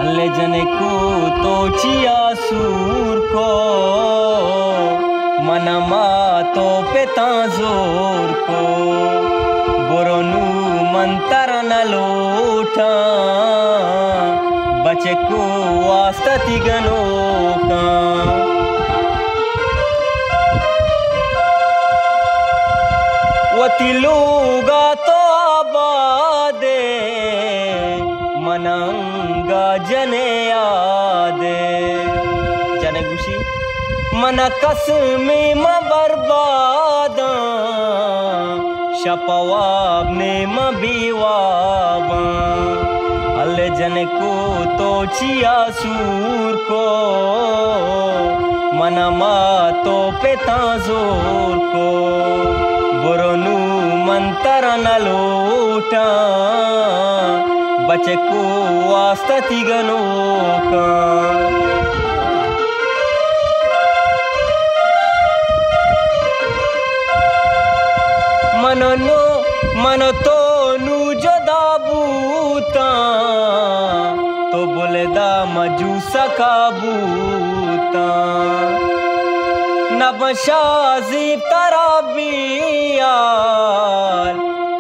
अल्ले जने को तो चिया सूर को मनमा तो पेता जोर को बोरोनु मंतर न लोटा बचे को वास्ता तिगनो का वतिलूगा तो आबादे मनंगा जने यादे जने गुशी मन कसमे म बर्बादा शपवाब ने म बीवाबा अल्ले जने को तो चिया सूर को मनमा तो पेता जोर को बोरोनु मंतर न लोटा बचे को वास्ता तिगनो का मन तो नु जदा बूता तो बोले दा मजू सका बूता नबशाजीब तराबियाल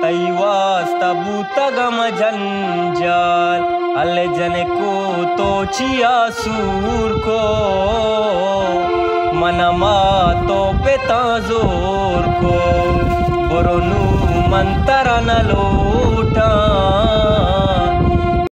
तई वास्ता बूता गम जंजाल अल्ले जने को तो चिया सूर को मनमा तो पेता जोर को बोरोनु मंतर न लो